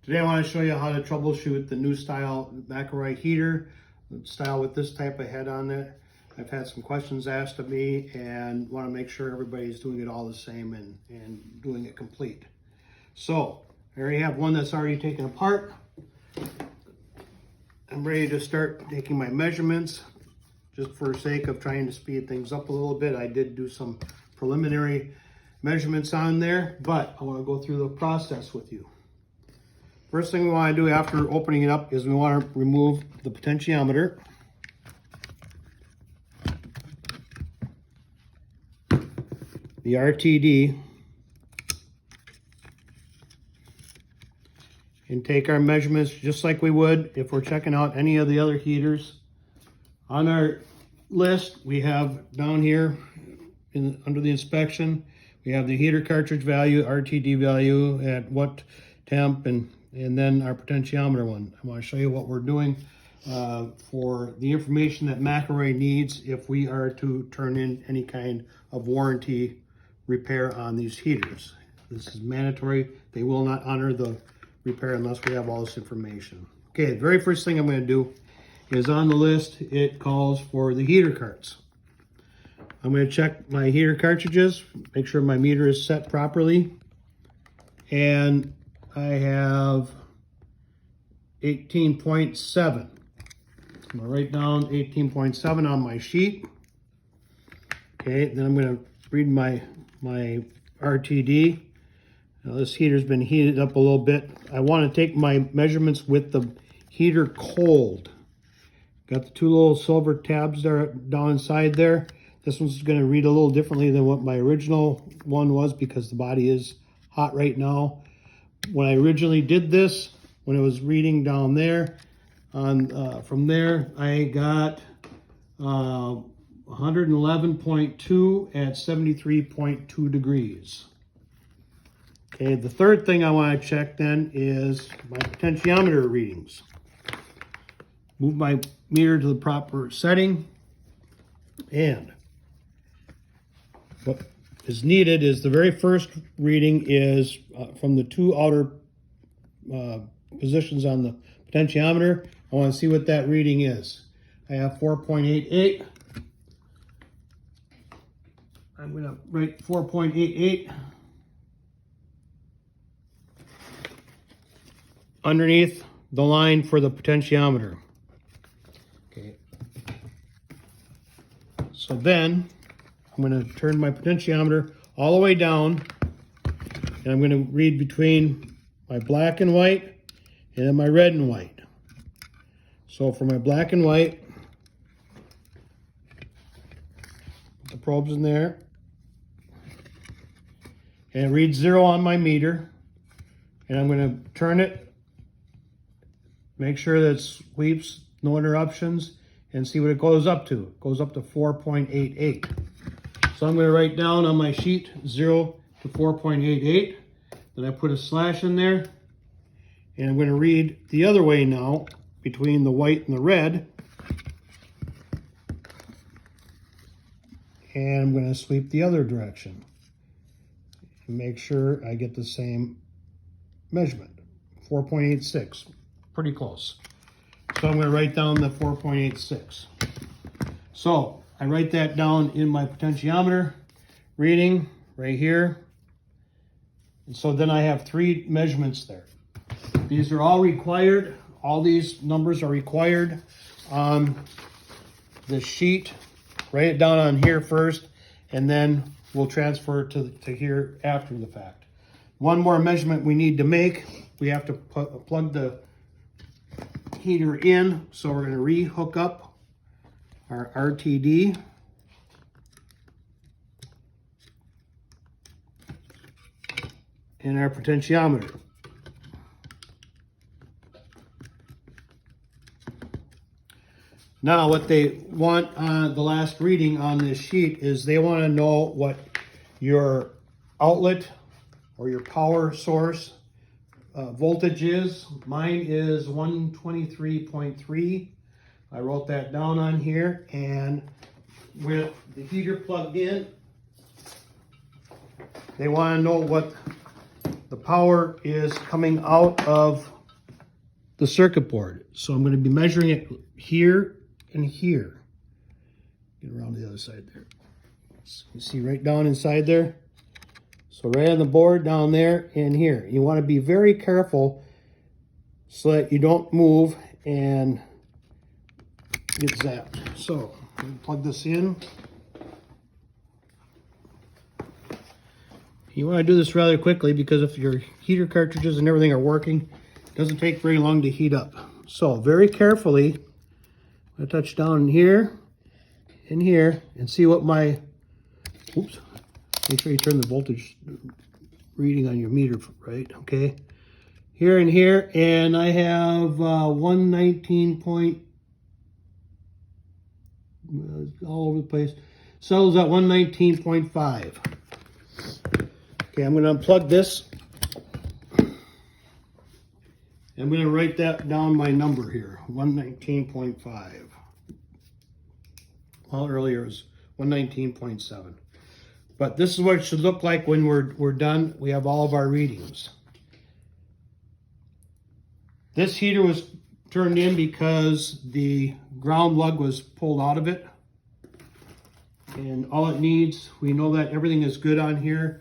Today I want to show you how to troubleshoot the new style McElroy heater, style with this type of head on it. I've had some questions asked of me and want to make sure everybody's doing it all the same and doing it complete. So I already have one that's already taken apart. I'm ready to start taking my measurements. Just for sake of trying to speed things up a little bit, I did do some preliminary measurements on there, but I want to go through the process with you. First thing we want to do after opening it up is we want to remove the potentiometer. The RTD. And take our measurements just like we would if we're checking out any of the other heaters. On our list, we have down here under the inspection, we have the heater cartridge value, RTD value, at what temp, and then our potentiometer one. I want to show you what we're doing for the information that McElroy needs if we are to turn in any kind of warranty repair on these heaters. This is mandatory. They will not honor the repair unless we have all this information. Okay, the very first thing I'm going to do is on the list, it calls for the heater carts. I'm going to check my heater cartridges, make sure my meter is set properly, and I have 18.7. I'm going to write down 18.7 on my sheet. Okay, then I'm going to read my RTD. Now this heater's been heated up a little bit. I want to take my measurements with the heater cold. Got the two little silver tabs there down inside there. This one's going to read a little differently than what my original one was because the body is hot right now. When I originally did this, when it was reading down there, from there I got 111.2 at 73.2 degrees. Okay, the third thing I want to check then is my potentiometer readings. Move my meter to the proper setting, and what is needed is the very first reading is from the two outer positions on the potentiometer. I want to see what that reading is. I have 4.88. I'm going to write 4.88 underneath the line for the potentiometer. Okay. So then I'm going to turn my potentiometer all the way down, and I'm going to read between my black and white and then my red and white. So for my black and white, put the probes in there, and it reads 0 on my meter, and I'm going to turn it, make sure that it sweeps, no interruptions, and see what it goes up to. It goes up to 4.88. So I'm going to write down on my sheet 0 to 4.88. Then I put a slash in there, and I'm going to read the other way now between the white and the red. And I'm going to sweep the other direction and make sure I get the same measurement, 4.86. Pretty close. So I'm going to write down the 4.86. So I write that down in my potentiometer reading right here. And so then I have 3 measurements there. These are all required. All these numbers are required on the sheet. Write it down on here first, and then we'll transfer it to here after the fact. One more measurement we need to make. We have to plug the heater in, so we're going to re-hook up our RTD. And our potentiometer. Now what they want on the last reading on this sheet is they want to know what your outlet or your power source voltage is. Mine is 123.3. I wrote that down on here, and with the heater plugged in, they want to know what the power is coming out of the circuit board. So I'm going to be measuring it here and here. Get around the other side there. So you see right down inside there? So right on the board down there and here. You want to be very careful so that you don't move and get zapped. So plug this in. You want to do this rather quickly because if your heater cartridges and everything are working, it doesn't take very long to heat up. So very carefully, I touch down here and here and see what my, oops, make sure you turn the voltage reading on your meter right, okay? Here and here, and I have 119 point, all over the place, settles at 119.5. Okay, I'm going to unplug this. I'm going to write that down my number here, 119.5. Well, earlier it was 119.7. But this is what it should look like when we're done. We have all of our readings. This heater was turned in because the ground lug was pulled out of it. And all it needs, we know that everything is good on here.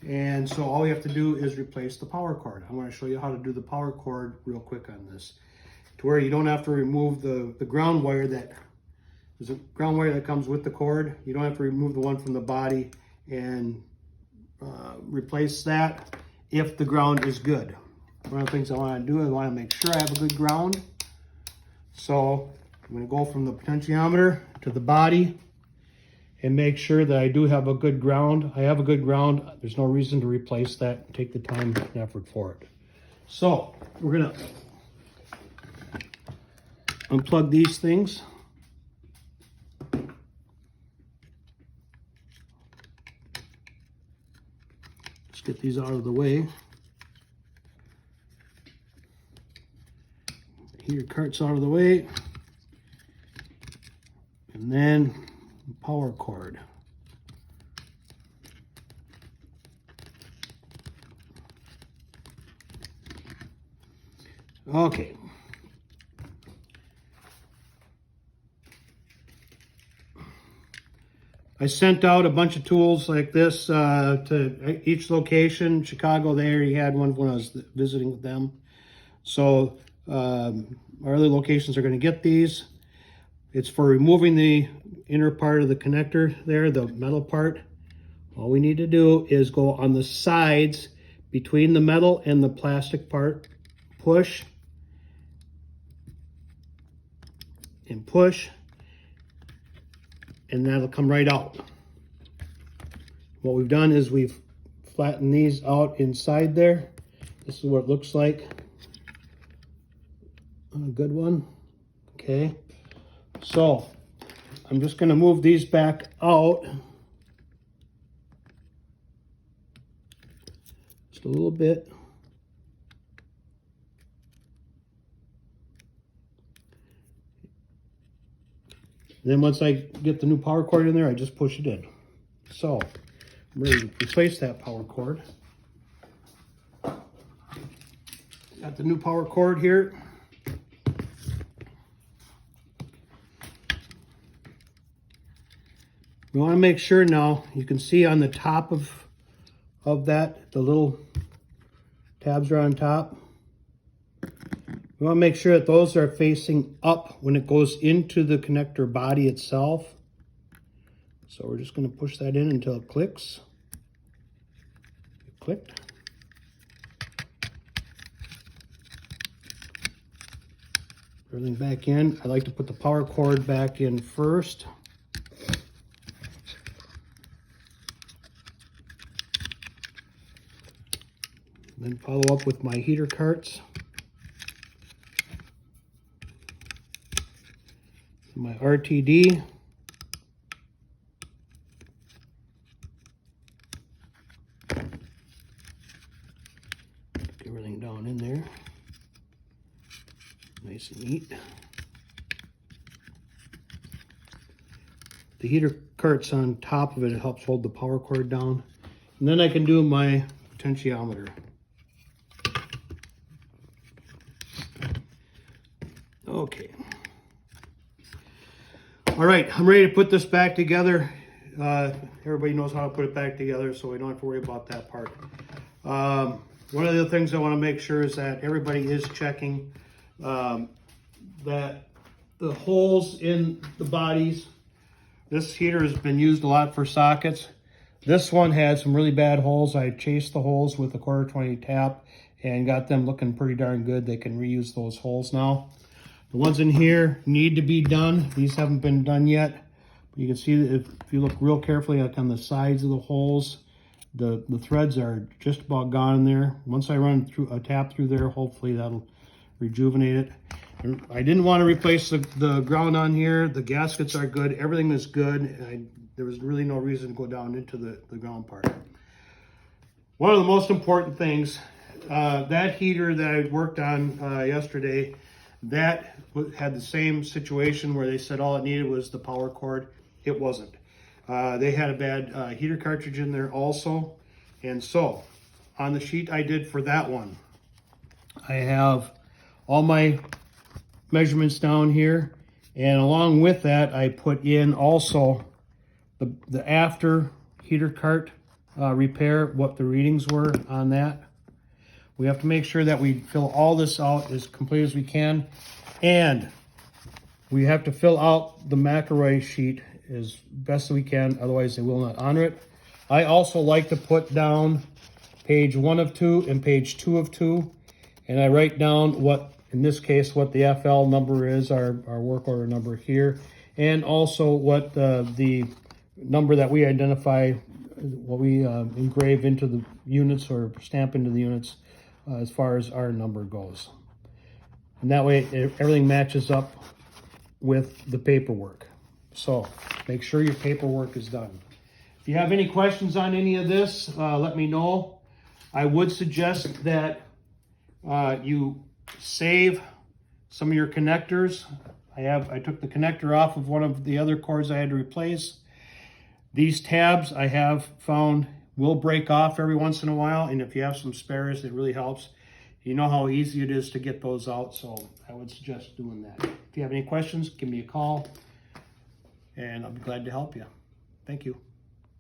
And so all we have to do is replace the power cord. I want to show you how to do the power cord real quick on this, to where you don't have to remove the ground wire. That there's a ground wire that comes with the cord. You don't have to remove the one from the body and replace that if the ground is good. One of the things I want to do is I want to make sure I have a good ground. So I'm going to go from the potentiometer to the body and make sure that I do have a good ground. I have a good ground. There's no reason to replace that. Take the time and effort for it. So we're gonna unplug these things. Let's get these out of the way. Heater cart's out of the way. And then power cord. Okay. I sent out a bunch of tools like this to each location. Chicago, they already had one when I was visiting with them. So our other locations are going to get these. It's for removing the inner part of the connector there, the metal part. All we need to do is go on the sides between the metal and the plastic part, push and push, and that'll come right out. What we've done is we've flattened these out inside there. This is what it looks like. A good one. Okay. So I'm just going to move these back out just a little bit. And then once I get the new power cord in there, I just push it in. So I'm ready to replace that power cord. Got the new power cord here. We want to make sure now, you can see on the top of that, the little tabs are on top. We want to make sure that those are facing up when it goes into the connector body itself. So we're just going to push that in until it clicks. It clicked. Everything back in. I like to put the power cord back in first. Then follow up with my heater carts. My RTD. Get everything down in there. Nice and neat. The heater cart's on top of it. It helps hold the power cord down. And then I can do my potentiometer. Okay. All right, I'm ready to put this back together. Everybody knows how to put it back together, so we don't have to worry about that part. One of the things I want to make sure is that everybody is checking that the holes in the bodies. This heater has been used a lot for sockets. This one had some really bad holes. I chased the holes with a 1/4-20 tap and got them looking pretty darn good. They can reuse those holes now. The ones in here need to be done. These haven't been done yet. You can see that if you look real carefully on the sides of the holes, the threads are just about gone in there. Once I run through a tap through there, hopefully that'll rejuvenate it. And I didn't want to replace the ground on here. The gaskets are good. Everything is good. There was really no reason to go down into the ground part. One of the most important things, that heater that I worked on yesterday, that had the same situation where they said all it needed was the power cord. It wasn't. They had a bad heater cartridge in there also. And so on the sheet I did for that one, I have all my measurements down here. And along with that, I put in also the after heater cart repair, what the readings were on that. We have to make sure that we fill all this out as complete as we can. And we have to fill out the McElroy sheet as best we can, otherwise they will not honor it. I also like to put down page 1 of 2 and page 2 of 2, and I write down what, in this case, what the FL number is, our work order number here, and also what the number that we identify, what we engrave into the units or stamp into the units as far as our number goes. And that way everything matches up with the paperwork. So make sure your paperwork is done. If you have any questions on any of this, let me know. I would suggest that you save some of your connectors. I took the connector off of one of the other cords I had to replace. These tabs I have found will break off every once in a while, and if you have some spares, it really helps. You know how easy it is to get those out, so I would suggest doing that. If you have any questions, give me a call, and I'll be glad to help you. Thank you.